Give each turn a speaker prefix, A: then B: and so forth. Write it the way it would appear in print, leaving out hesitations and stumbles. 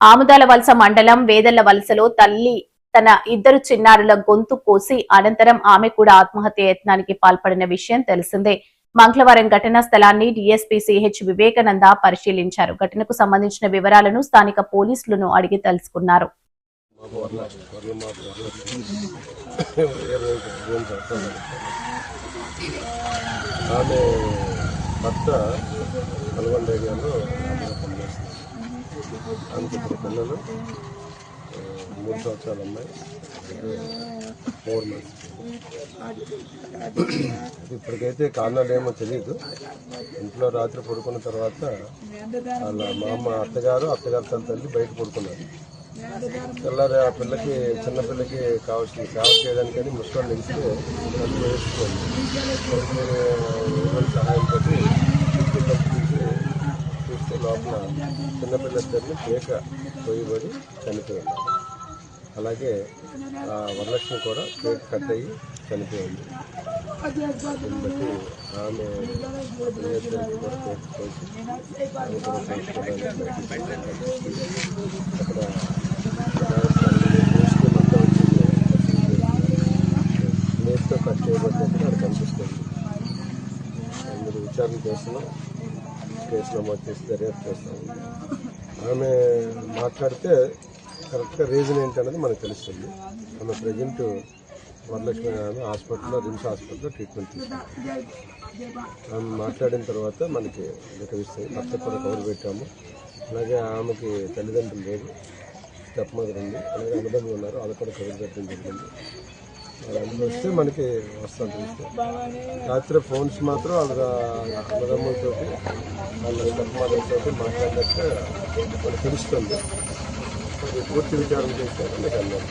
A: ఆముదాల వలస మండలం వేదల్ల వలసలో తల్లి తన ఇద్దరు చిన్నారుల గొంతు కోసి అనంతరం ఆమె కూడా ఆత్మహత్య యత్నానికి పాల్పడిన విషయం తెలిసిందే. మంగళవారం ఘటనా స్థలాన్ని డీఎస్పీ సిహెచ్ వివేకానంద పరిశీలించారు. ఘటనకు సంబంధించిన వివరాలను స్థానిక పోలీసులను అడిగి తెలుసుకున్నారు.
B: పిల్లలు 3 సంవత్సరాలు అమ్మాయి 4 months. ఇప్పటికైతే కారణాలు ఏమో తెలియదు. ఇంట్లో రాత్రి పడుకున్న తర్వాత వాళ్ళ మా అమ్మ అత్తగారు తల్లి బయట పడుకున్నారు. తెల్లారి ఆ పిల్లకి చిన్నపిల్లకి కావాల్సిన సేవ చేయడానికని ముసలి ఇస్తే వేసుకోండి సహాయంతో చూస్తే లోపల చిన్నపిల్లద్దరిని కేక పోయిబడి చనిపోయింది. అలాగే వరలక్ష్మి కూడా కేక్ కట్ అయ్యి చనిపోయింది. దీన్ని బట్టి ఆమె కూడా కేక్ పోసి ఆమె కూడా అక్కడ నేర్తో కట్ చేయబడినట్టు అది కనిపిస్తుంది. మీరు విచారణ చేస్తున్నాం, కేసు నమోదు చేసి దర్యాప్తు చేస్తాం. ఆమె మాట్లాడితే కరెక్ట్గా రీజన్ ఏంటనేది మనకు తెలుస్తుంది. ఆమె ప్రజెంట్ వరలక్ష్మి ఆమె హాస్పిటల్లో రిమ్స్ హాస్పిటల్లో ట్రీట్మెంట్ తీసుకుంది. ఆమె మాట్లాడిన తర్వాత మనకి తెలుస్తుంది. భర్త కూడా కవర్ పెట్టాము. అలాగే ఆమెకి తల్లిదండ్రులు లేదు, స్టెప్ మదర్ ఉంది, అలాగే అన్నదమ్ములు ఉన్నారు, అది కూడా కవర్ పెట్టడం జరిగింది. వాళ్ళందరూ వస్తే మనకి వస్తాను చూస్తే రాత్రి ఫోన్స్ మాత్రం వాళ్ళ అన్నదమ్ములతో వాళ్ళ స్టెప్ మదర్తో మాట్లాడినట్టు మనకు తెలుస్తుంది. పూర్తి విచారణ చేస్తే మనకి అన్నారు.